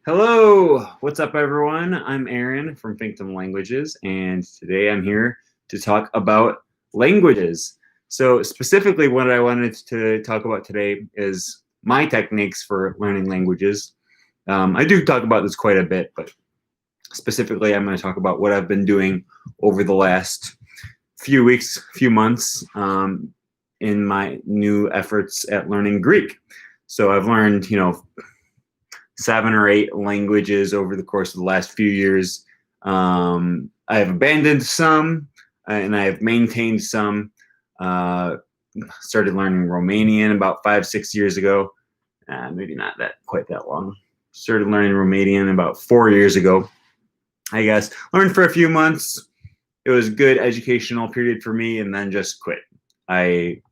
Hello, what's up, everyone? I'm Aaron from Bluebird Languages, and today I'm here to talk about languages. So, specifically, what I wanted to talk about today is my techniques for learning languages. I do talk about this quite a bit, but specifically, I'm going to talk about what I've been doing over the last few weeks, few months in my new efforts at learning Greek. So, I've learned, 7 or 8 languages over the course of the last few years. I have abandoned some, and I have maintained some. Started learning Romanian about 5-6 years ago. Maybe not that quite that long. Started learning Romanian about 4 years ago, I guess. Learned for a few months. It was a good educational period for me, and then just quit. I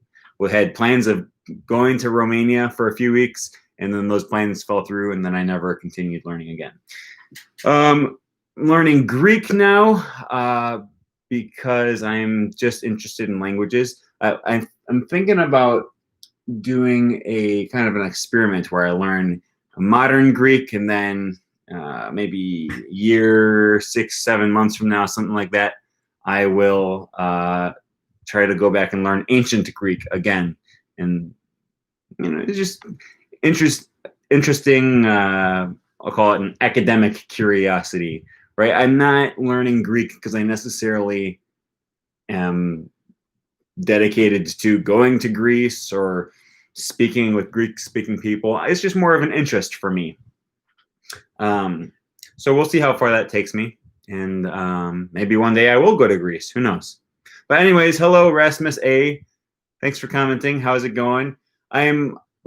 had plans of going to Romania for a few weeks, and then those plans fell through, and then I never continued learning again. Learning Greek now because I'm just interested in languages. I'm thinking about doing a kind of an experiment where I learn modern Greek, and then maybe a year, 6-7 months from now, something like that, I will try to go back and learn ancient Greek again. And it's just interesting. I'll call it an academic curiosity, right? I'm not learning Greek because I necessarily am dedicated to going to Greece or speaking with Greek-speaking people. It's just more of an interest for me. So we'll see how far that takes me, and maybe one day I will go to Greece. Who knows? But anyways, hello, Rasmus A. Thanks for commenting. How's it going?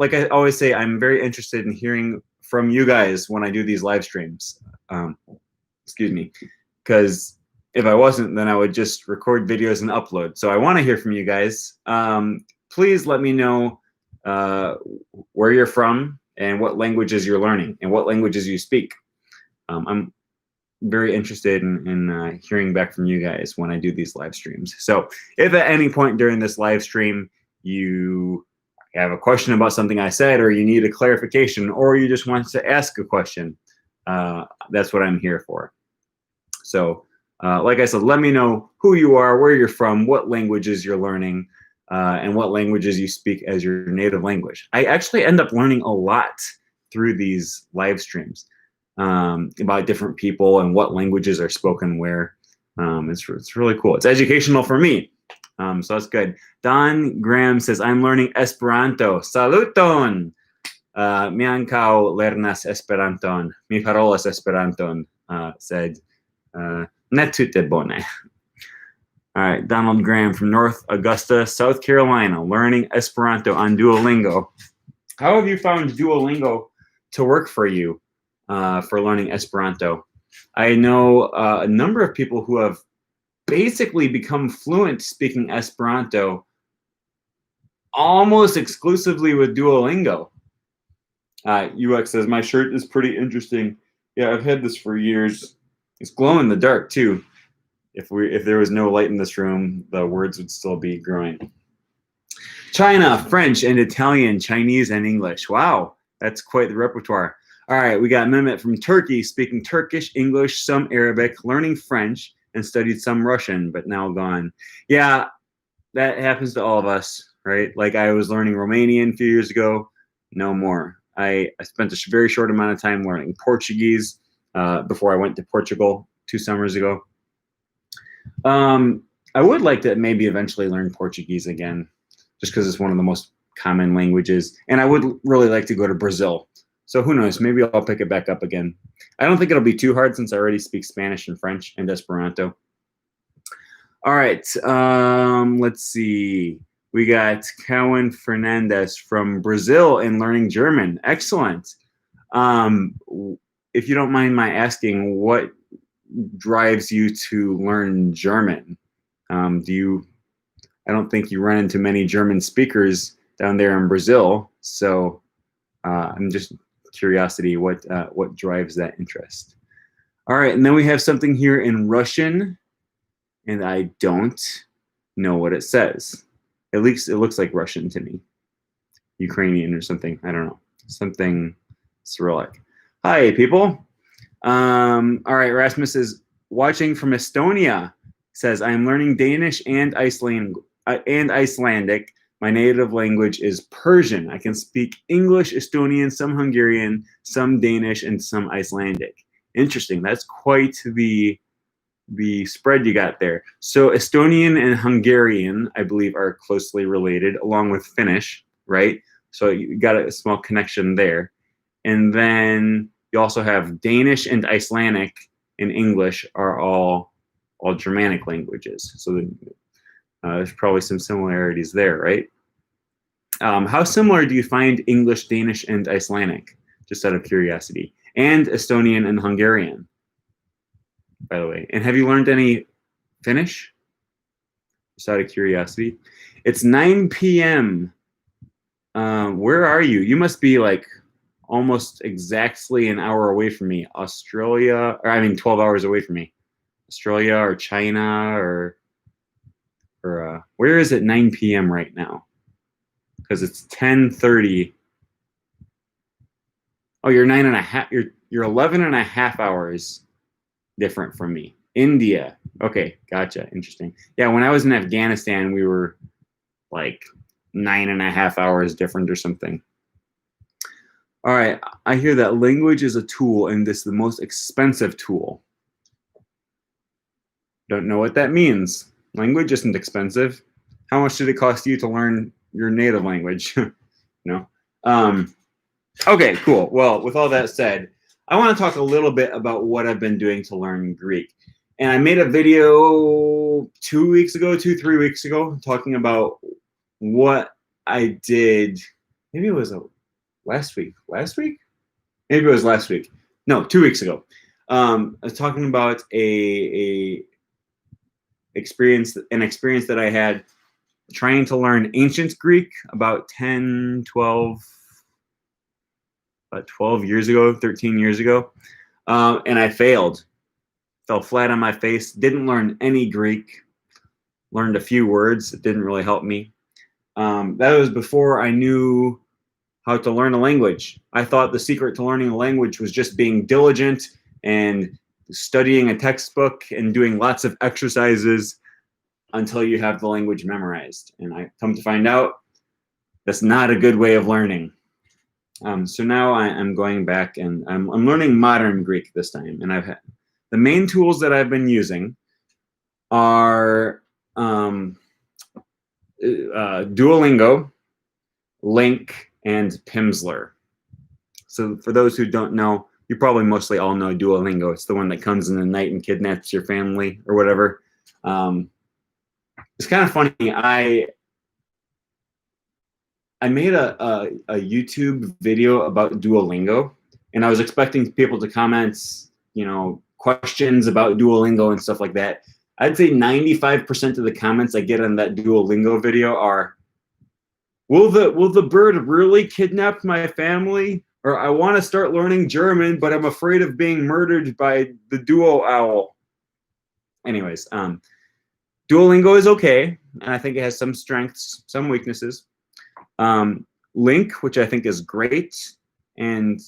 Like I always say, I'm very interested in hearing from you guys when I do these live streams. Excuse me, because if I wasn't, then I would just record videos and upload. So I want to hear from you guys. Please let me know where you're from and what languages you're learning and what languages you speak. I'm very interested in hearing back from you guys when I do these live streams. So if at any point during this live stream you have a question about something I said, or you need a clarification, or you just want to ask a question, that's what I'm here for. So like I said, let me know who you are, where you're from, what languages you're learning, and what languages you speak as your native language. I actually end up learning a lot through these live streams about different people and what languages are spoken where. It's really cool. It's educational for me. So that's good. Don Graham says, I'm learning Esperanto. Saluton! Mi ankaŭ lernas Esperanton. Mi parolas Esperanton, said ne tute bone. All right, Donald Graham from North Augusta, South Carolina, learning Esperanto on Duolingo. How have you found Duolingo to work for you for learning Esperanto? I know a number of people who have basically become fluent speaking Esperanto almost exclusively with Duolingo. UX says, my shirt is pretty interesting. Yeah, I've had this for years. It's glow in the dark too. If there was no light in this room, the words would still be growing. China, French, and Italian, Chinese, and English. Wow, that's quite the repertoire. All right, we got Mehmet from Turkey, speaking Turkish, English, some Arabic, learning French, and studied some Russian, but now gone. Yeah, that happens to all of us, right? Like I was learning Romanian a few years ago, no more. I spent a very short amount of time learning Portuguese before I went to Portugal 2 summers ago. I would like to maybe eventually learn Portuguese again, just because it's one of the most common languages. And I would really like to go to Brazil. So who knows, maybe I'll pick it back up again. I don't think it'll be too hard since I already speak Spanish and French and Esperanto. All right, let's see. We got Cowan Fernandez from Brazil and learning German. Excellent. If you don't mind my asking, what drives you to learn German? I don't think you run into many German speakers down there in Brazil, so I'm just curiosity what drives that interest. All right, and then we have something here in Russian, and I don't know what it says. At least it looks like Russian to me. Ukrainian or something, I don't know. Something Cyrillic. Hi, people. All right, Rasmus is watching from Estonia. Says, I am learning Danish and Icelandic. My native language is Persian. I can speak English, Estonian, some Hungarian, some Danish, and some Icelandic. Interesting. That's quite the spread you got there. So Estonian and Hungarian, I believe, are closely related, along with Finnish, right? So you got a small connection there. And then you also have Danish and Icelandic and English are all Germanic languages. So there's probably some similarities there, right? How similar do you find English, Danish, and Icelandic? Just out of curiosity. And Estonian and Hungarian, by the way. And have you learned any Finnish? Just out of curiosity. It's 9 p.m. Where are you? You must be like almost exactly an hour away from me. Australia, or I mean 12 hours away from me. Australia or China or where is it 9 p.m. right now? Because it's 10:30. Oh, you're 9.5. You're 11.5 hours different from me. India. Okay, gotcha. Interesting. Yeah, when I was in Afghanistan, we were like 9.5 hours different or something. All right, I hear that language is a tool and this is the most expensive tool. Don't know what that means. Language isn't expensive. How much did it cost you to learn your native language? No. Okay, cool. Well, with all that said, I want to talk a little bit about what I've been doing to learn Greek. And I made a video 3 weeks ago, talking about what I did. Maybe it was last week. Maybe it was last week. No, 2 weeks ago. I was talking about an experience that I had trying to learn ancient Greek about 12 years ago, 13 years ago. And I failed. Fell flat on my face. Didn't learn any Greek. Learned a few words. It didn't really help me. That was before I knew how to learn a language. I thought the secret to learning a language was just being diligent and studying a textbook and doing lots of exercises until you have the language memorized. And I come to find out that's not a good way of learning. So now I'm going back and I'm learning modern Greek this time. And the main tools that I've been using are Duolingo, Link, and Pimsleur. So for those who don't know, you probably mostly all know Duolingo. It's the one that comes in the night and kidnaps your family or whatever. It's kind of funny. I made a YouTube video about Duolingo, and I was expecting people to comment, questions about Duolingo and stuff like that. I'd say 95% of the comments I get on that Duolingo video are, will the bird really kidnap my family? Or I want to start learning German, but I'm afraid of being murdered by the Duo owl. Anyways, Duolingo is okay, and I think it has some strengths, some weaknesses. Link, which I think is great, and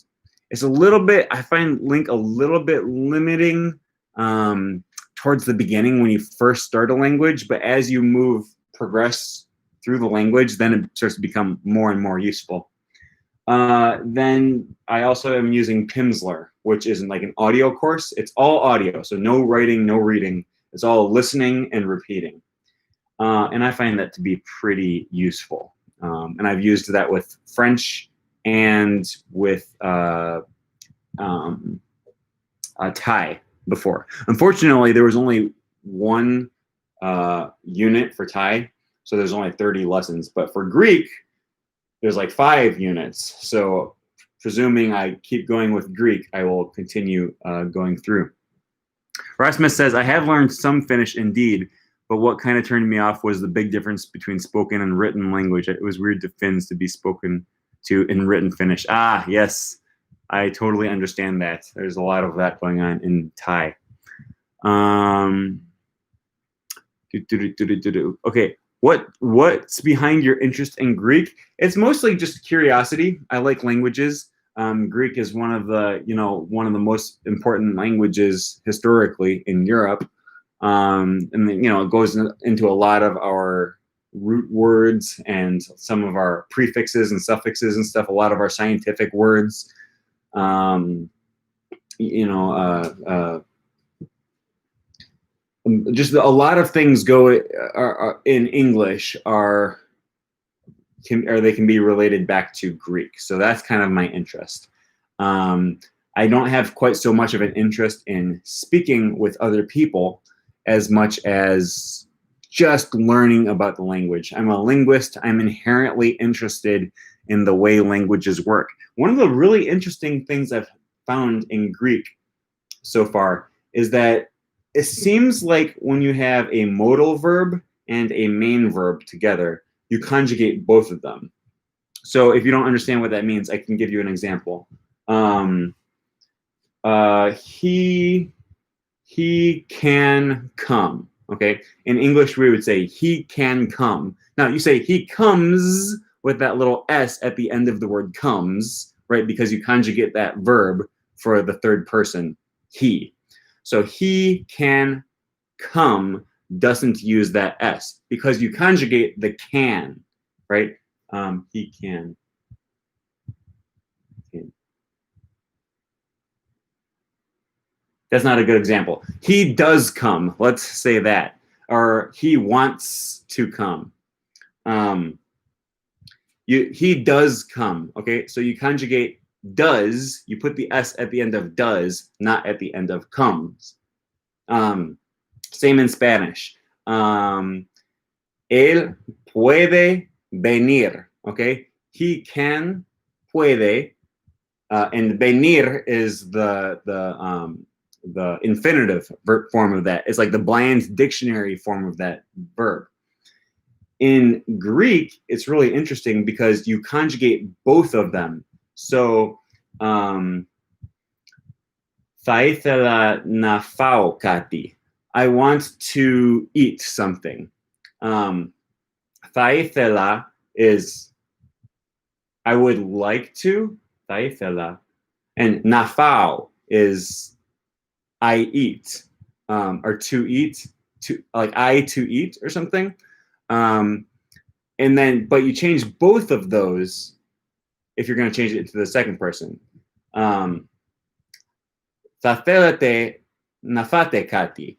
it's I find Link a little bit limiting towards the beginning when you first start a language, but as you progress through the language, then it starts to become more and more useful. Then I also am using Pimsleur, which is like an audio course. It's all audio, so no writing, no reading. It's all listening and repeating. And I find that to be pretty useful. And I've used that with French and with Thai before. Unfortunately, there was only one unit for Thai, so there's only 30 lessons. But for Greek, there's like 5 units. So presuming I keep going with Greek, I will continue going through. Rasmus says, I have learned some Finnish indeed, but what kind of turned me off was the big difference between spoken and written language. It was weird to Finns to be spoken to in written Finnish. Ah, yes, I totally understand that. There's a lot of that going on in Thai. Okay, what's behind your interest in Greek? It's mostly just curiosity. I like languages. Greek is one of the most important languages historically in Europe, and then, it goes into a lot of our root words and some of our prefixes and suffixes and stuff. A lot of our scientific words. Just a lot of things are in English they can be related back to Greek. So that's kind of my interest. I don't have quite so much of an interest in speaking with other people as much as just learning about the language. I'm a linguist. I'm inherently interested in the way languages work. One of the really interesting things I've found in Greek so far is that it seems like when you have a modal verb and a main verb together, you conjugate both of them. So if you don't understand what that means, I can give you an example. He can come. Okay. In English, we would say he can come. Now you say he comes with that little S at the end of the word comes, right? Because you conjugate that verb for the third person, he. So he can come doesn't use that S because you conjugate the can, right? He can. That's not a good example. He does come. Let's say that. Or he wants to come. He does come. Okay, so you conjugate does. You put the S at the end of does, not at the end of comes. Same in Spanish. Él puede venir. Okay, he can, puede, and venir is the infinitive form of that. It's like the bland dictionary form of that verb. In Greek, it's really interesting because you conjugate both of them. So, θα ήθελα να φάω κάτι. I want to eat something. Θα ήθελα is I would like to. Θα ήθελα. And να φάω is I eat, or to eat, like I to eat or something. And then, but you change both of those if you're going to change it to the second person. Θα θέλετε να φάτε κάτι.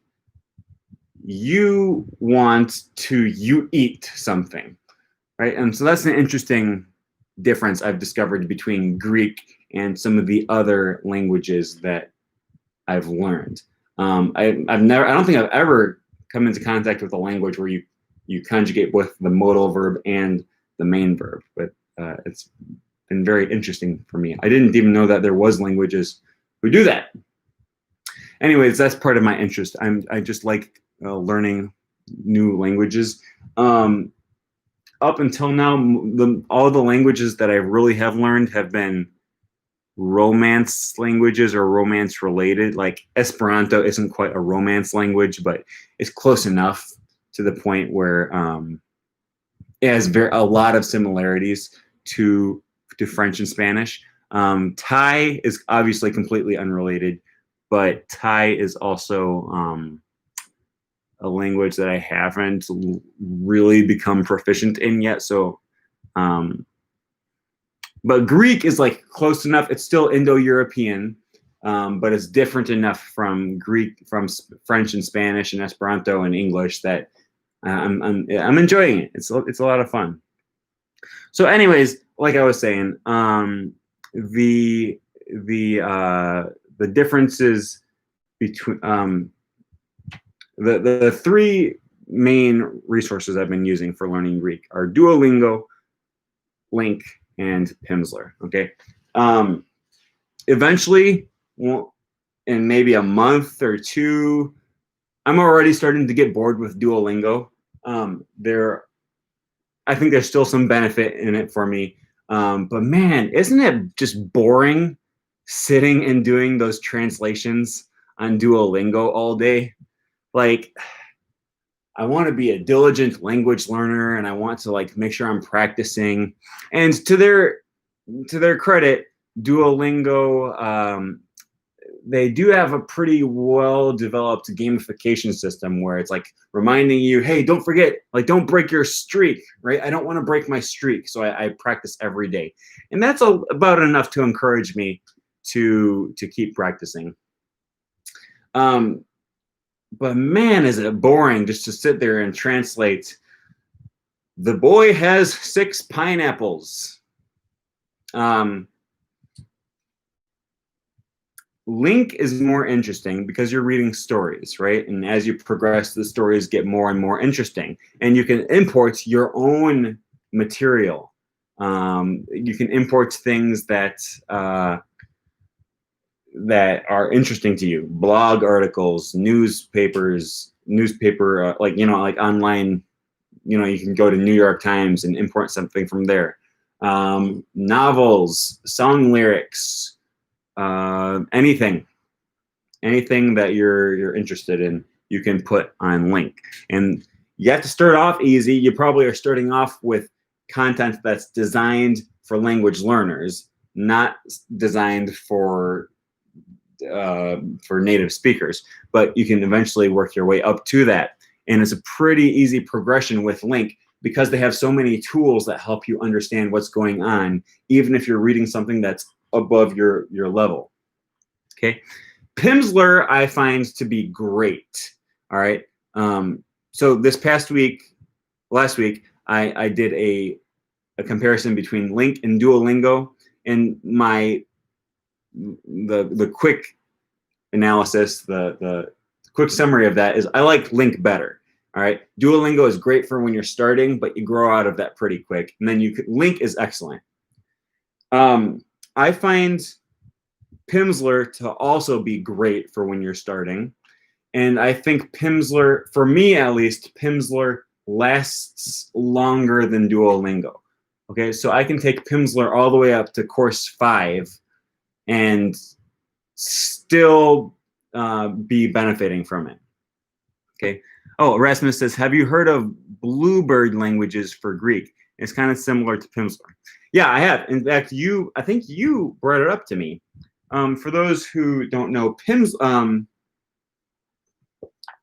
You want to, you eat something, right? And so that's an interesting difference I've discovered between Greek and some of the other languages that I've learned. I don't think I've ever come into contact with a language where you conjugate both the modal verb and the main verb, but it's been very interesting for me. I didn't even know that there was languages who do that. Anyways, that's part of my interest. I just like learning new languages. Up until now, all the languages that I really have learned have been romance languages or romance related. Like Esperanto isn't quite a romance language, but it's close enough to the point where it has a lot of similarities to French and Spanish. Thai is obviously completely unrelated, but Thai is also a language that I haven't really become proficient in yet. So, but Greek is like close enough. It's still Indo-European, but it's different enough from French and Spanish and Esperanto and English that I'm enjoying it. It's a lot of fun. So, anyways, like I was saying, the differences between the three main resources I've been using for learning Greek are Duolingo, Link, and Pimsleur. Okay. Eventually, in maybe a month or two, I'm already starting to get bored with Duolingo. I think there's still some benefit in it for me. But man, isn't it just boring sitting and doing those translations on Duolingo all day? Like, I want to be a diligent language learner and I want to like make sure I'm practicing. And to their credit, Duolingo, they do have a pretty well-developed gamification system where it's like reminding you, hey, don't forget, like, don't break your streak, right? I don't want to break my streak, so I practice every day, and that's about enough to encourage me to keep practicing. But man, is it boring just to sit there and translate. The boy has 6 pineapples. Link is more interesting because you're reading stories, right? And as you progress, the stories get more and more interesting. And you can import your own material. You can import things that that are interesting to you. Blog articles, newspaper, like, like online, you can go to New York Times and import something from there. Novels, song lyrics, anything that you're interested in, you can put on Link. And you have to start off easy. You probably are starting off with content that's designed for language learners, not designed for native speakers, but you can eventually work your way up to that. And it's a pretty easy progression with Link because they have so many tools that help you understand what's going on, even if you're reading something that's above your level. Okay. Pimsleur I find to be great. All right. So this last week, I did a comparison between Link and Duolingo, and the quick analysis, the quick summary of that is I like Link better. All right. Duolingo is great for when you're starting, but you grow out of that pretty quick. And then Link is excellent. I find Pimsleur to also be great for when you're starting. And I think Pimsleur, for me at least, Pimsleur lasts longer than Duolingo. Okay, so I can take Pimsleur all the way up to course 5 and still be benefiting from it. Okay. Oh, Erasmus says, have you heard of Bluebird Languages for Greek? It's kind of similar to Pimsleur. Yeah, I have. In fact, I think you brought it up to me. For those who don't know,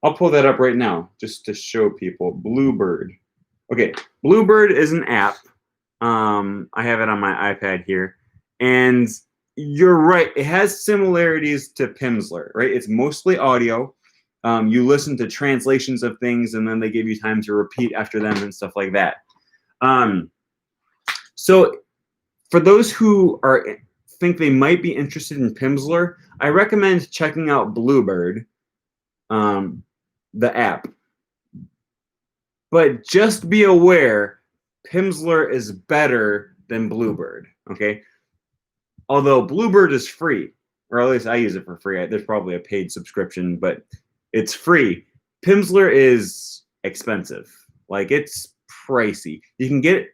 I'll pull that up right now just to show people. Bluebird. Okay, Bluebird is an app. I have it on my iPad here. And you're right, it has similarities to Pimsleur, right? It's mostly audio. You listen to translations of things, and then they give you time to repeat after them and stuff like that. So for those who think they might be interested in Pimsleur, I recommend checking out Bluebird, the app. But just be aware, Pimsleur is better than Bluebird, okay? Although Bluebird is free, or at least I use it for free. There's probably a paid subscription, but it's free. Pimsleur is expensive. Like, it's pricey. You can get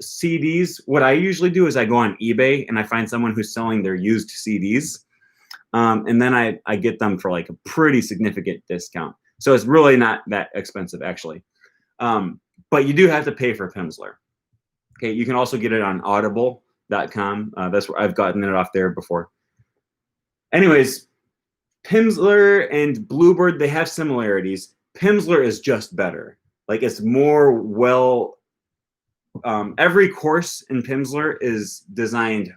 CDs. What I usually do is I go on eBay and I find someone who's selling their used CDs. And then I get them for like a pretty significant discount. So it's really not that expensive, actually. But you do have to pay for Pimsleur. Okay, you can also get it on audible.com. That's where I've gotten it off there before. Anyways, Pimsleur and Bluebird, they have similarities. Pimsleur is just better. Like, it's more every course in Pimsleur is designed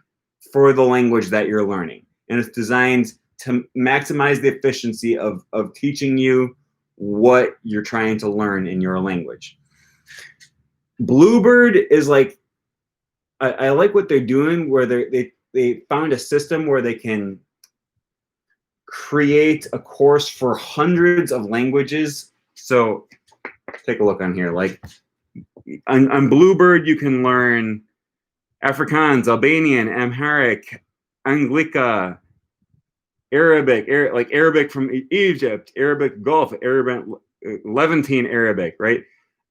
for the language that you're learning. And it's designed to maximize the efficiency of teaching you what you're trying to learn in your language. Bluebird is like, I like what they're doing, where they found a system where they can create a course for hundreds of languages. So take a look on here. Like on Bluebird, you can learn Afrikaans, Albanian, Amharic, Anglica, Arabic, like Arabic from Egypt, Arabic Gulf, Arabic Levantine Arabic, right?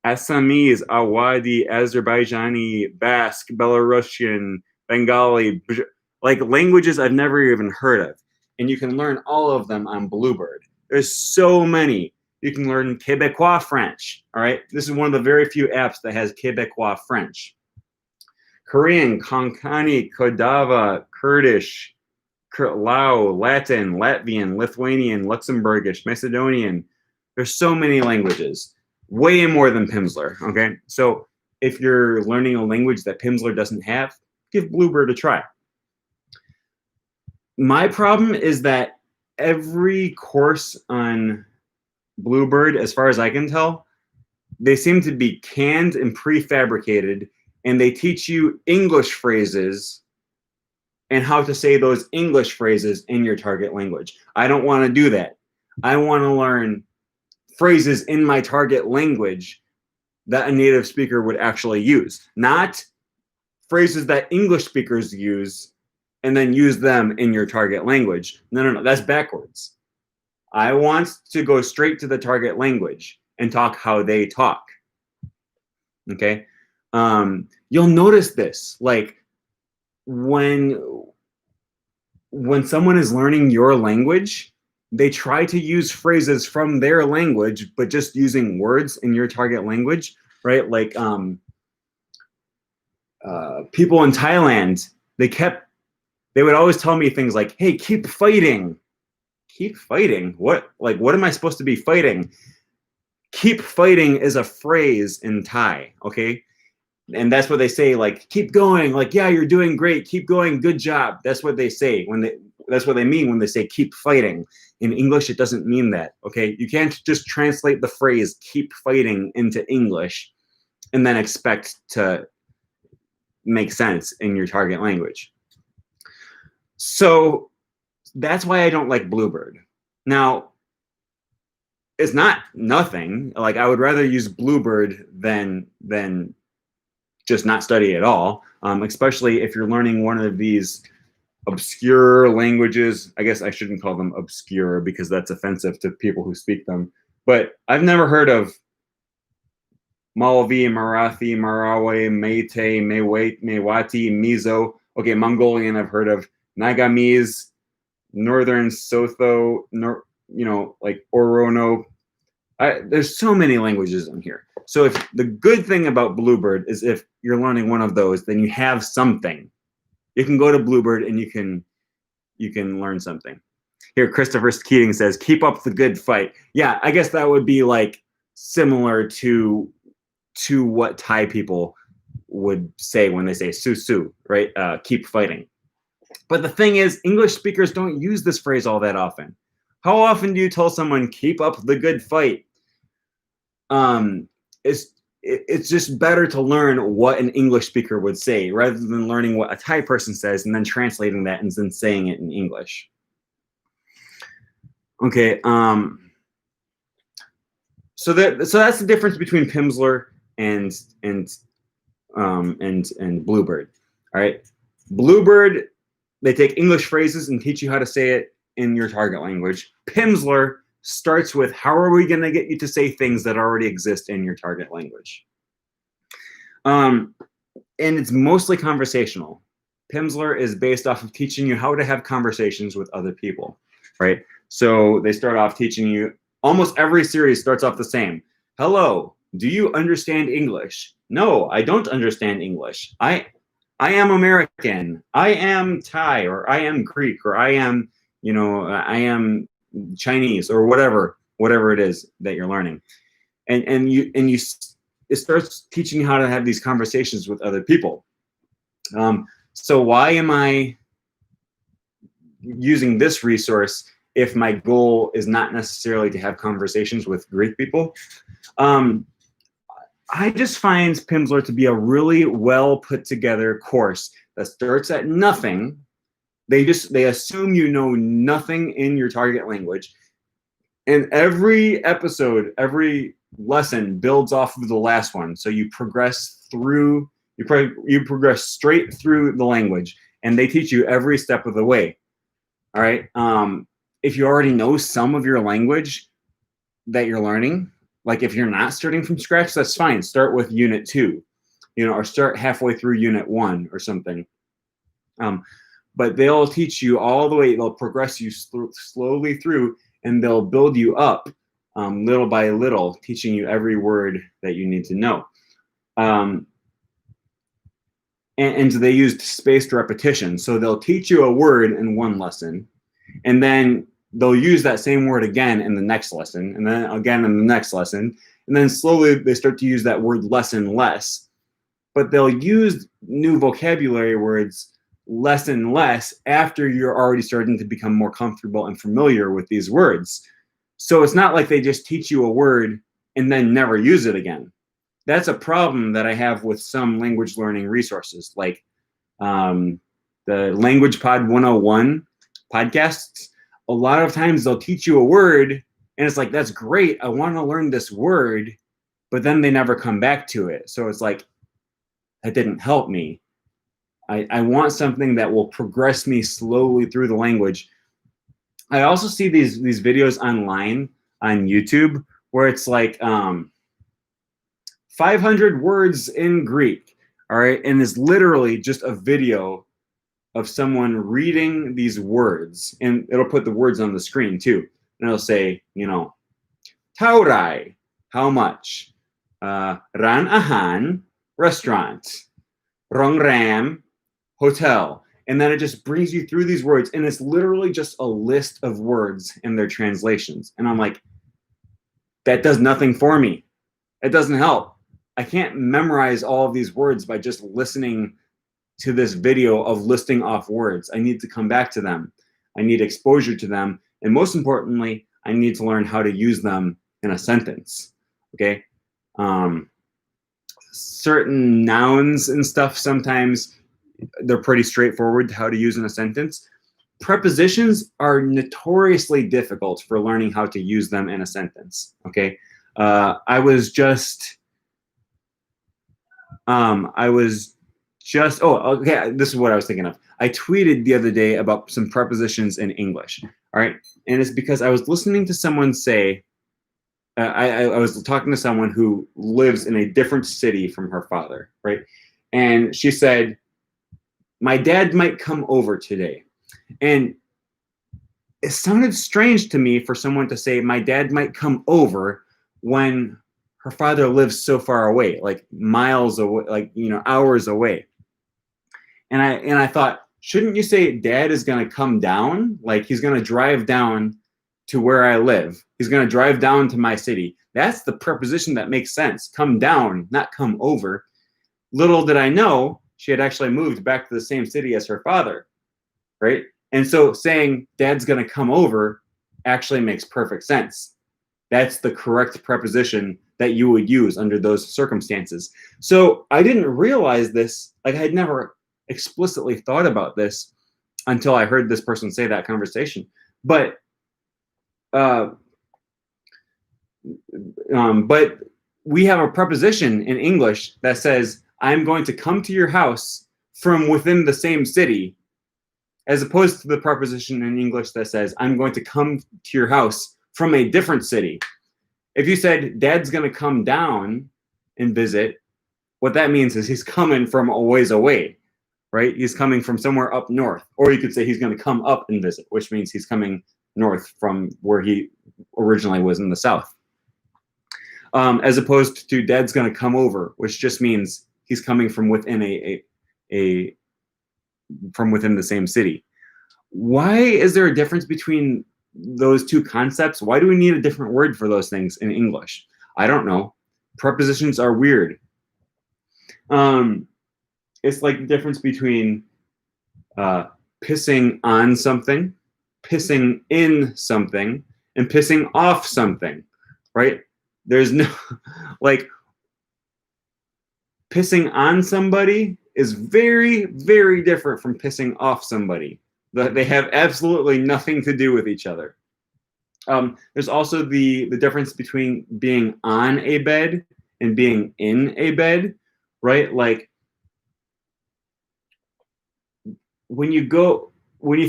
Assamese, Awadi, Azerbaijani, Basque, Belarusian, Bengali, like languages I've never even heard of. And you can learn all of them on Bluebird. There's so many. You can learn Quebecois French, all right? This is one of the very few apps that has Quebecois French. Korean, Konkani, Kodava, Kurdish, Lao, Latin, Latvian, Lithuanian, Luxembourgish, Macedonian. There's so many languages, way more than Pimsleur, okay? So if you're learning a language that Pimsleur doesn't have, give Bluebird a try. My problem is that every course on Bluebird, as far as I can tell, they seem to be canned and prefabricated, and they teach you English phrases and how to say those English phrases in your target language. I don't want to do that. I want to learn phrases in my target language that a native speaker would actually use, not phrases that English speakers use and then use them in your target language. No, that's backwards. I want to go straight to the target language and talk how they talk. Okay? You'll notice this, like when someone is learning your language, they try to use phrases from their language, but just using words in your target language, right? Like people in Thailand, they would always tell me things like, hey, keep fighting. Keep fighting? What am I supposed to be fighting? Keep fighting is a phrase in Thai, okay? And that's what they say, like, keep going, like, yeah, you're doing great, keep going, good job. That's what they say that's what they mean when they say keep fighting. In English, it doesn't mean that, okay? You can't just translate the phrase keep fighting into English and then expect to make sense in your target language. So that's why I don't like Bluebird. Now, it's not nothing. Like, I would rather use Bluebird than just not study at all, especially if you're learning one of these obscure languages. I guess I shouldn't call them obscure because that's offensive to people who speak them. But I've never heard of Malavi, Marathi, Marawi, Meitei, Mewati, Mizo. Okay, Mongolian I've heard of. Nagamese, Northern Sotho, like Orono. There's so many languages in here. So if the good thing about Bluebird is if you're learning one of those, then you have something. You can go to Bluebird and you can learn something. Here, Christopher Keating says, keep up the good fight. Yeah, I guess that would be like similar to what Thai people would say when they say su, right? Keep fighting. But the thing is, English speakers don't use this phrase all that often. How often do you tell someone, keep up the good fight? It's just better to learn what an English speaker would say rather than learning what a Thai person says and then translating that and then saying it in English. Okay, so that's the difference between Pimsleur and Bluebird. All right, Bluebird, they take English phrases and teach you how to say it in your target language. Pimsleur starts with, how are we going to get you to say things that already exist in your target language? And it's mostly conversational. Pimsleur is based off of teaching you how to have conversations with other people, right? So they start off teaching you, almost every series starts off the same. Hello, do you understand English? No, I don't understand English. I am American, I am Thai, or I am Greek, or I am, I am Chinese, or whatever it is that you're learning. And it starts teaching you how to have these conversations with other people. So why am I using this resource if my goal is not necessarily to have conversations with Greek people? I just find Pimsleur to be a really well put together course that starts at nothing. They assume you know nothing in your target language. And every episode, every lesson builds off of the last one. So you progress through, you progress straight through the language, and they teach you every step of the way. All right. If you already know some of your language that you're learning, like if you're not starting from scratch, that's fine. Start with Unit 2, or start halfway through Unit 1 or something. But they'll teach you all the way. They'll progress you slowly through, and they'll build you up little by little, teaching you every word that you need to know. and they used spaced repetition. So they'll teach you a word in one lesson, and then they'll use that same word again in the next lesson, and then again in the next lesson, and then slowly they start to use that word less and less. But they'll use new vocabulary words less and less after you're already starting to become more comfortable and familiar with these words. So it's not like they just teach you a word and then never use it again. That's a problem that I have with some language learning resources, like the Language Pod 101 podcasts. A lot of times they'll teach you a word and it's like, that's great, I want to learn this word, but then they never come back to it. So it's like, that didn't help me. I want something that will progress me slowly through the language. I also see these videos online on YouTube where it's like 500 words in Greek, all right? And it's literally just a video of someone reading these words, and it'll put the words on the screen too. And it'll say, you know, taurai, how much? Ran ahan, restaurant. Rongram, hotel. And then it just brings you through these words, and it's literally just a list of words and their translations. And I'm like, that does nothing for me. It doesn't help. I can't memorize all of these words by just listening to this video of listing off words. I need to come back to them. I need exposure to them. And most importantly, I need to learn how to use them in a sentence, okay? Certain nouns and stuff, sometimes they're pretty straightforward how to use in a sentence. Prepositions are notoriously difficult for learning how to use them in a sentence, okay? I was just, oh, okay, this is what I was thinking of. I tweeted the other day about some prepositions in English, all right? And it's because I was listening to someone say, I was talking to someone who lives in a different city from her father, right? And she said, my dad might come over today. And it sounded strange to me for someone to say, my dad might come over, when her father lives so far away, like miles away, like, you know, hours away. And I thought, shouldn't you say dad is going to come down? Like, he's going to drive down to where I live. He's going to drive down to my city. That's the preposition that makes sense. Come down, not come over. Little did I know, she had actually moved back to the same city as her father, right? And so saying dad's going to come over actually makes perfect sense. That's the correct preposition that you would use under those circumstances. So I didn't realize this, like I had never explicitly thought about this until I heard this person say that conversation. But we have a preposition in English that says, I'm going to come to your house from within the same city, as opposed to the preposition in English that says, I'm going to come to your house from a different city. If you said, dad's going to come down and visit, what that means is he's coming from a ways away, right? He's coming from somewhere up north. Or you could say he's going to come up and visit, which means he's coming north from where he originally was in the south. As opposed to dad's going to come over, which just means he's coming from within from within the same city. Why is there a difference between those two concepts? Why do we need a different word for those things in English? I don't know. Prepositions are weird. It's like the difference between pissing on something, pissing in something, and pissing off something, right? There's no, like, pissing on somebody is very, very different from pissing off somebody. They have absolutely nothing to do with each other. There's also the difference between being on a bed and being in a bed, right? Like, when you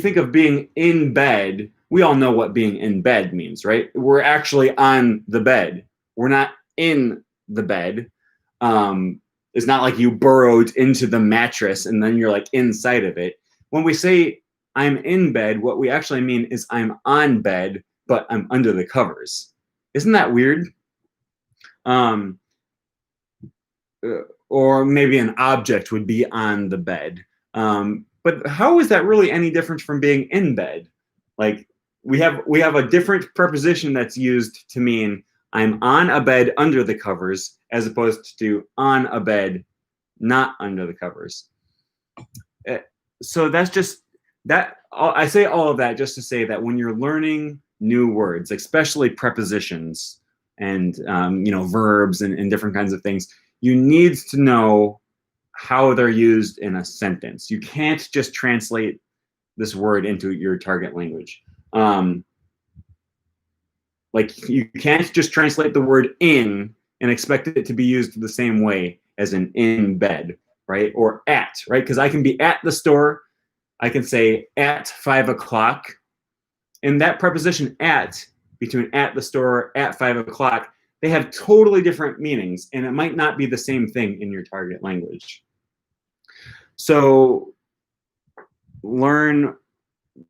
think of being in bed, we all know what being in bed means, right? We're actually on the bed. We're not in the bed. It's not like you burrowed into the mattress and then you're like inside of it. When we say I'm in bed, what we actually mean is I'm on bed, but I'm under the covers. Isn't that weird? or maybe an object would be on the bed. But how is that really any different from being in bed? Like we have a different preposition that's used to mean I'm on a bed under the covers, as opposed to on a bed not under the covers. So that's just that. I say all of that just to say that when you're learning new words, especially prepositions and verbs and different kinds of things, you need to know how they're used in a sentence. You can't just translate this word into your target language. Like you can't just translate the word in and expect it to be used the same way as in bed, right? Or at, right? Because I can be at the store. I can say at 5 o'clock. And that preposition at, between at the store, at 5 o'clock, they have totally different meanings, and it might not be the same thing in your target language. So learn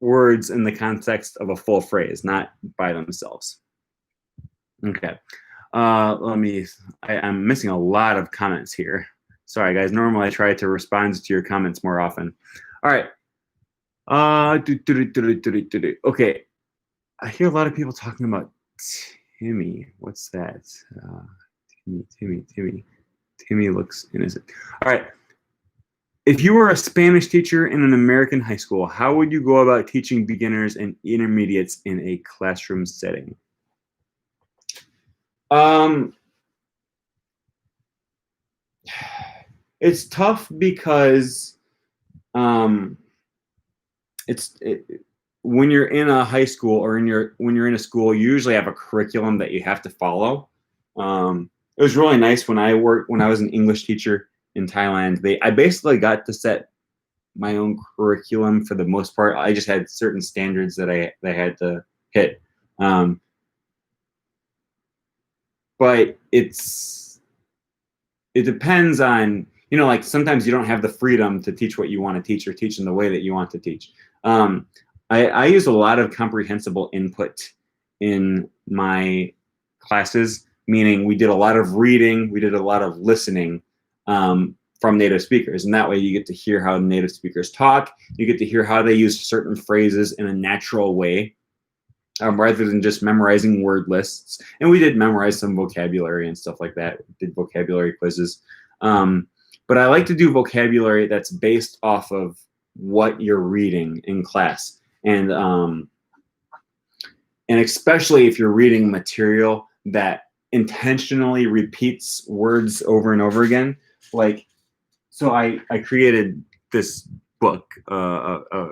words in the context of a full phrase, not by themselves. Okay. I'm missing a lot of comments here. Sorry, guys. Normally I try to respond to your comments more often. All right. Okay. I hear a lot of people talking about Timmy. What's that? Timmy looks innocent. All right. If you were a Spanish teacher in an American high school, how would you go about teaching beginners and intermediates in a classroom setting? It's tough because when you're in a high school or when you're in a school, you usually have a curriculum that you have to follow. It was really nice when I was an English teacher in Thailand. I basically got to set my own curriculum for the most part. I just had certain standards that I had to hit. But it depends on, like sometimes you don't have the freedom to teach what you want to teach or teach in the way that you want to teach. I use a lot of comprehensible input in my classes, meaning we did a lot of reading, we did a lot of listening from native speakers. And that way you get to hear how native speakers talk, you get to hear how they use certain phrases in a natural way, rather than just memorizing word lists. And we did memorize some vocabulary and stuff like that. We did vocabulary quizzes. But I like to do vocabulary that's based off of what you're reading in class. And especially if you're reading material that intentionally repeats words over and over again. So I created this book a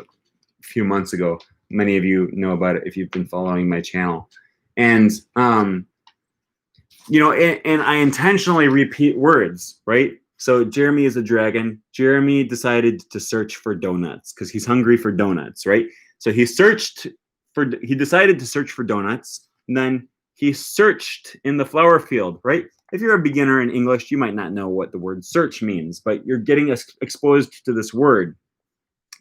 few months ago. Many of you know about it if you've been following my channel. And, and I intentionally repeat words, right? So Jeremy is a dragon. Jeremy decided to search for donuts because he's hungry for donuts, right? So he decided to search for donuts, and then he searched in the flower field, right? If you're a beginner in English, you might not know what the word search means, but you're getting exposed to this word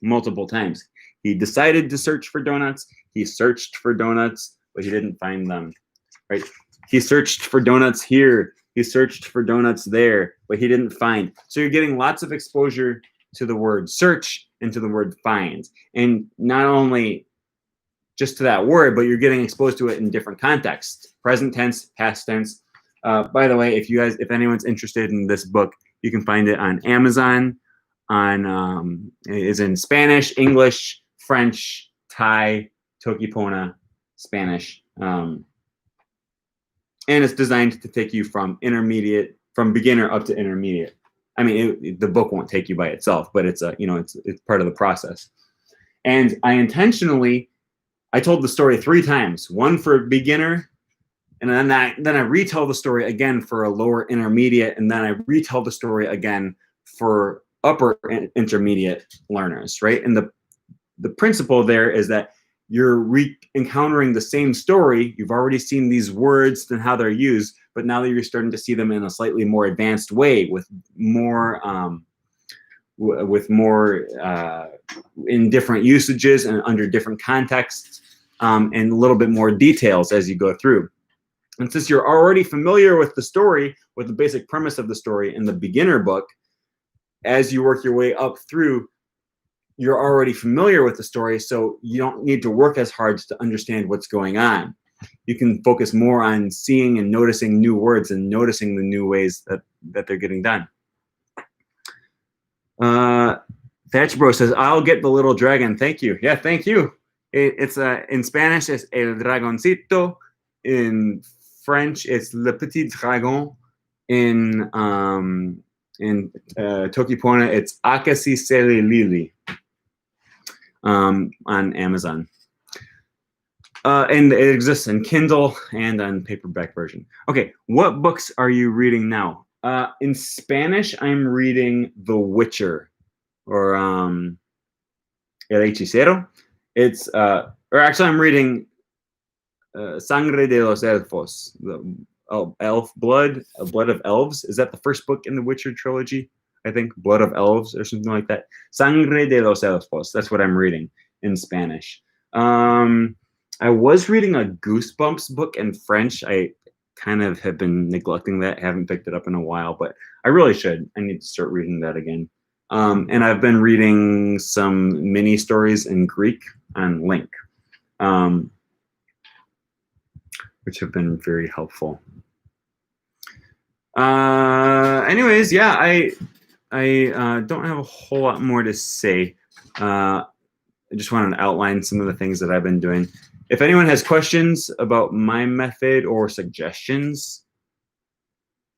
multiple times. He decided to search for donuts. He searched for donuts, but he didn't find them, right? He searched for donuts here. He searched for donuts there, but he didn't find. So you're getting lots of exposure to the word search and to the word find. And not only just to that word, but you're getting exposed to it in different contexts. Present tense, past tense. By the way, if anyone's interested in this book, you can find it on Amazon. It's in Spanish, English, French, Thai, Tokipona, Spanish. And it's designed to take you from beginner up to intermediate. I mean, the book won't take you by itself, but it's part of the process. And I told the story 3 times, one for beginner, and then I retell the story again for a lower intermediate, and then I retell the story again for upper intermediate learners, right? And the principle there is that you're encountering the same story. You've already seen these words and how they're used, but now that you're starting to see them in a slightly more advanced way, with more in different usages and under different contexts, and a little bit more details as you go through. And since you're already familiar with the story, with the basic premise of the story in the beginner book. As you work your way up through, you're already familiar with the story, so you don't need to work as hard to understand what's going on. You can focus more on seeing and noticing new words and noticing the new ways that they're getting done. Thatch Bro says, I'll get the little dragon. Thank you. Yeah, thank you. It's in Spanish, it's el dragoncito. In French, it's le petit dragon. In Tokipona, it's Akasi Sele Lili on Amazon. And it exists in Kindle and on paperback version. Okay, what books are you reading now? In Spanish, I'm reading The Witcher, or El Hechicero. It's or actually, I'm reading Sangre de los Elfos, elf blood, blood of elves. Is that the first book in the Witcher trilogy? I think Blood of Elves or something like that. Sangre de los Elfos. That's what I'm reading in Spanish. I was reading a Goosebumps book in French. I kind of have been neglecting that. Haven't picked it up in a while, but I really should. I need to start reading that again. And I've been reading some mini stories in Greek on Link, which have been very helpful. Anyways, yeah, I don't have a whole lot more to say. I just wanted to outline some of the things that I've been doing. If anyone has questions about my method or suggestions,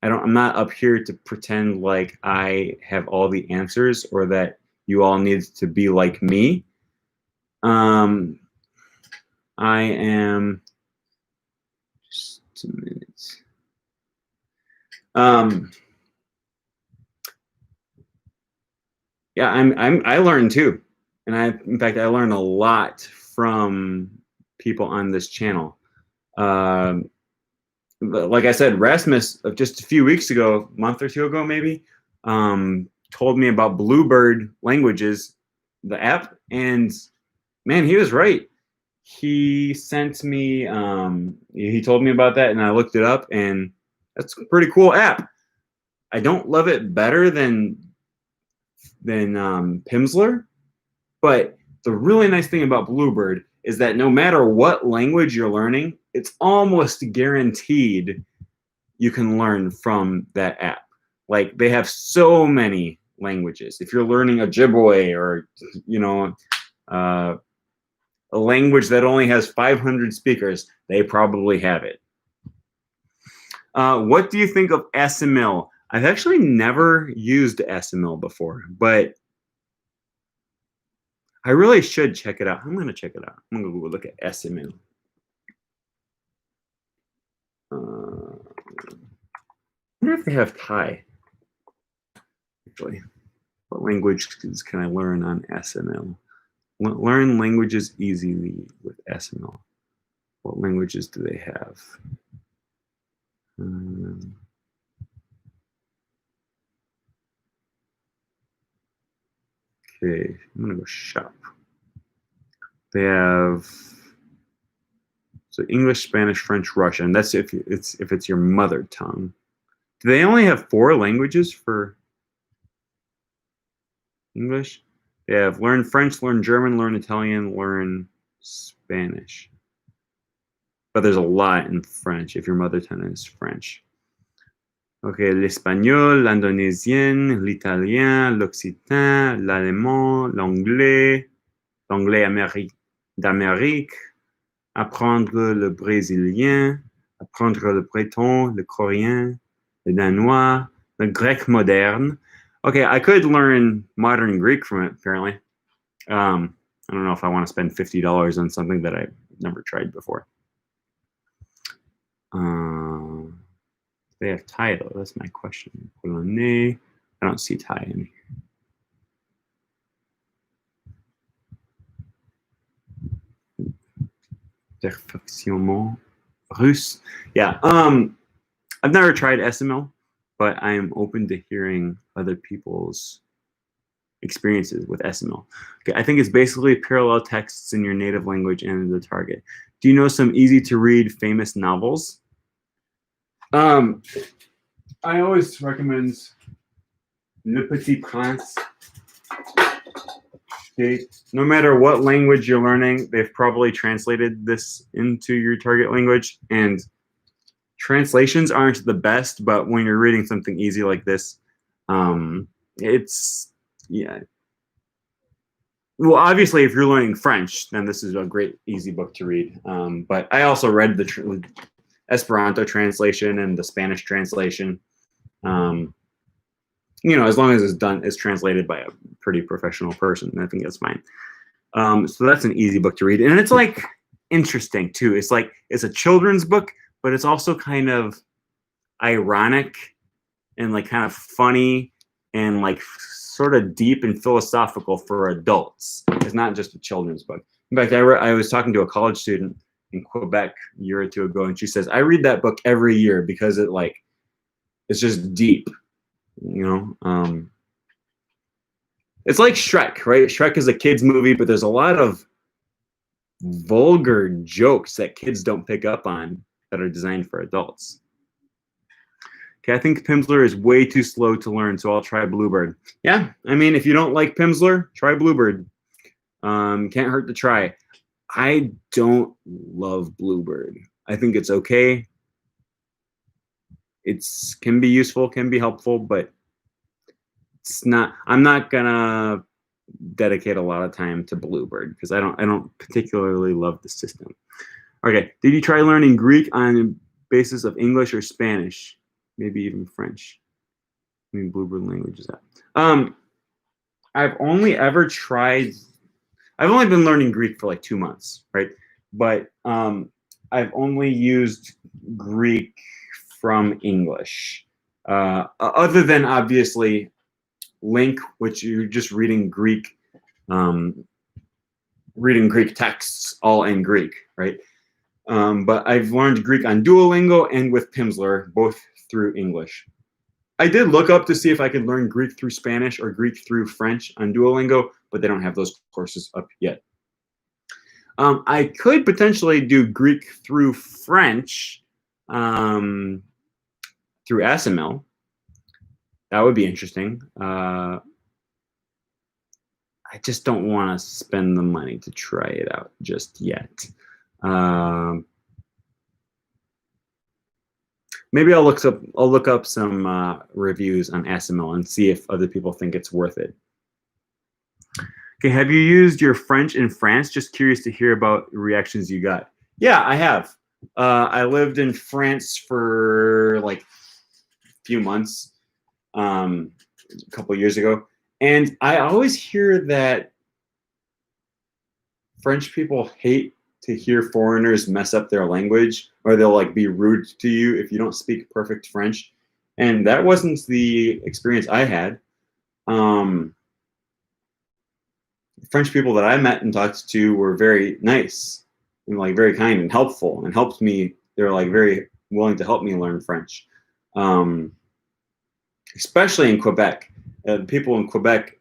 I'm not up here to pretend like I have all the answers or that you all need to be like me. I am just a minute. Yeah, I learn too. And in fact, I learn a lot from people on this channel. Like I said, Rasmus, just a few weeks ago, a month or two ago, maybe, told me about Bluebird Languages, the app, and man, he was right. He sent me, he told me about that, and I looked it up, and that's a pretty cool app. I don't love it better than Pimsleur, but the really nice thing about Bluebird is that no matter what language you're learning, it's almost guaranteed you can learn from that app. Like, they have so many languages. If you're learning Ojibwe or, a language that only has 500 speakers, they probably have it. What do you think of SML? I've actually never used SML before, but I really should check it out. I'm going to check it out. I'm going to go look at SML. I wonder if they have Thai. Actually, what languages can I learn on SML? Learn languages easily with SML. What languages do they have? Okay, I'm gonna go shop. They have English, Spanish, French, Russian. That's if it's your mother tongue. Do they only have 4 languages for English? They have learn French, learn German, learn Italian, learn Spanish. But there's a lot in French if your mother tongue is French. Okay, l'espagnol, l'indonésien, l'italien, l'occitan, l'allemand, l'anglais d'Amérique, apprendre le brésilien, apprendre le breton, le coréen, le danois, le grec moderne. Okay, I could learn modern Greek from it, apparently. I don't know if I want to spend $50 on something that I've never tried before. They have Thai, though. That's my question. Polonais. I don't see Thai in here. Perfectionnement. Russe. Yeah. I've never tried SML, but I am open to hearing other people's experiences with SML. Okay, I think it's basically parallel texts in your native language and the target. Do you know some easy to read famous novels? I always recommend Le Petit Prince. Okay. No matter what language you're learning, they've probably translated this into your target language. And translations aren't the best, but when you're reading something easy like this, it's, yeah. Well, obviously, if you're learning French, then this is a great, easy book to read. But I also read the Esperanto translation and the Spanish translation. You know, as long as it's translated by a pretty professional person, I think that's fine. So that's an easy book to read, and it's like interesting too. It's like it's a children's book, but it's also kind of ironic and like kind of funny and like sort of deep and philosophical for adults. It's not just a children's book. In fact, I was talking to a college student in Quebec a year or two ago, and she says, I read that book every year because it's just deep, you know. It's like Shrek, right? Shrek is a kid's movie, but there's a lot of vulgar jokes that kids don't pick up on that are designed for adults. Okay, I think Pimsleur is way too slow to learn, so I'll try Bluebird. Yeah, I mean, if you don't like Pimsleur, try Bluebird. Can't hurt to try. I don't love Bluebird. I think it's okay. It's can be useful, can be helpful, but it's not. I'm not gonna dedicate a lot of time to Bluebird because I don't particularly love the system. Okay, did you try learning Greek on the basis of English or Spanish? Maybe even French. I mean, Bluebird Languages. I've only been learning Greek for like 2 months, right? But I've only used Greek from English, other than obviously Link, which you're just reading Greek texts all in Greek, right? But I've learned Greek on Duolingo and with Pimsleur, both through English. I did look up to see if I could learn Greek through Spanish or Greek through French on Duolingo, but they don't have those courses up yet. I could potentially do Greek through French through SML. That would be interesting. I just don't want to spend the money to try it out just yet. Maybe I'll look up some reviews on SML and see if other people think it's worth it. Okay, have you used your French in France? Just curious to hear about reactions you got. Yeah, I have. I lived in France for like a few months, a couple of years ago, and I always hear that French people hate to hear foreigners mess up their language, or they'll like be rude to you if you don't speak perfect French. And that wasn't the experience I had. French people that I met and talked to were very nice and like very kind and helpful and helped me. They're like very willing to help me learn French, especially in Quebec. People in Quebec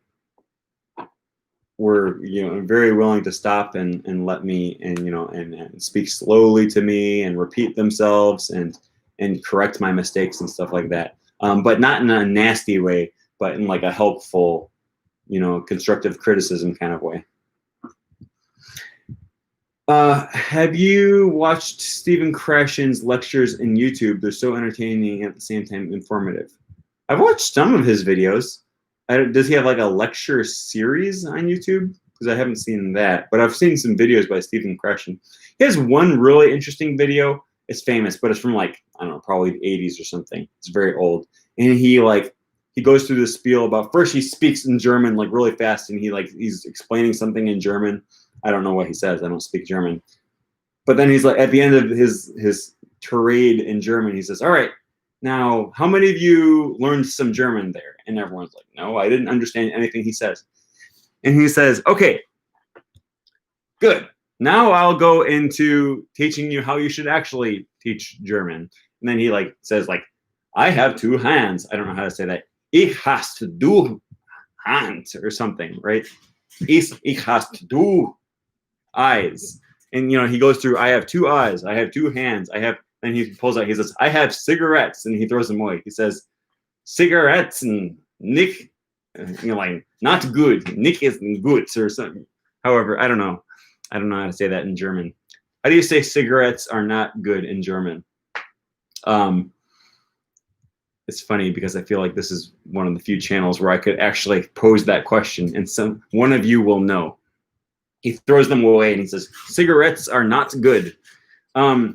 were, very willing to stop and let me and speak slowly to me and repeat themselves and correct my mistakes and stuff like that. But not in a nasty way, but in like a helpful, constructive criticism kind of way. Have you watched Stephen Krashen's lectures in YouTube? They're so entertaining and at the same time informative. I've watched some of his videos. Does he have like a lecture series on YouTube? Because I haven't seen that, but I've seen some videos by Stephen Krashen. He has one really interesting video. It's famous, but it's from like, I don't know, probably the 80s or something. It's very old. And he goes through this spiel about, first he speaks in German like really fast, and he's explaining something in German. I don't know what he says. I don't speak German. But then he's like, at the end of his tirade in German, he says, all right, now, how many of you learned some German there? And everyone's like, no, I didn't understand anything he says. And he says, okay, good. Now I'll go into teaching you how you should actually teach German. And then he says, I have two hands. I don't know how to say that. Ich hast du Hand or something, right? Ich hast du eyes. And, he goes through, I have two eyes. I have two hands. And he pulls out, he says, I have cigarettes. And he throws them away. He says, cigarettes and Nick, like not good. Nick isn't good or something. However, I don't know. I don't know how to say that in German. How do you say cigarettes are not good in German? It's funny because I feel like this is one of the few channels where I could actually pose that question and one of you will know. He throws them away and he says, cigarettes are not good. But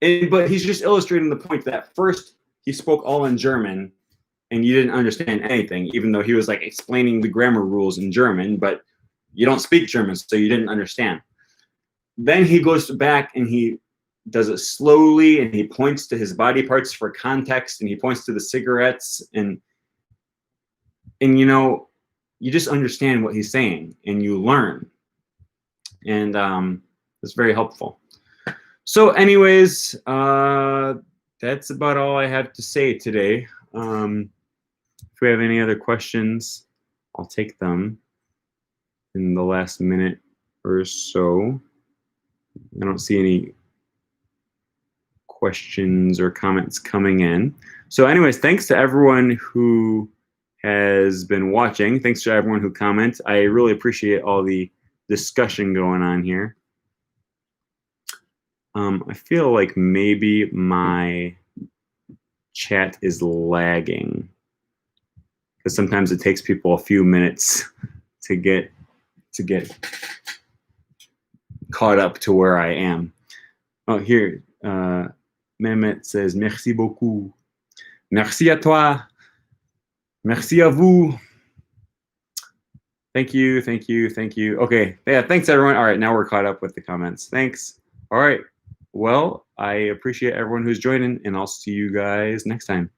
he's just illustrating the point that first he spoke all in German and you didn't understand anything, even though he was like explaining the grammar rules in German, but you don't speak German, so you didn't understand. Then he goes back and he does it slowly and he points to his body parts for context and he points to the cigarettes and you just understand what he's saying and you learn. And it's very helpful. So anyways, that's about all I have to say today. If we have any other questions, I'll take them in the last minute or so. I don't see any questions or comments coming in. So anyways, thanks to everyone who has been watching. Thanks to everyone who comments. I really appreciate all the discussion going on here. I feel like maybe my chat is lagging because sometimes it takes people a few minutes to get caught up to where I am. Oh, here, Mehmet says, merci beaucoup. Merci à toi. Merci à vous. Thank you, thank you, thank you. Okay, yeah, thanks everyone. All right, now we're caught up with the comments. Thanks. All right, well, I appreciate everyone who's joining, and I'll see you guys next time.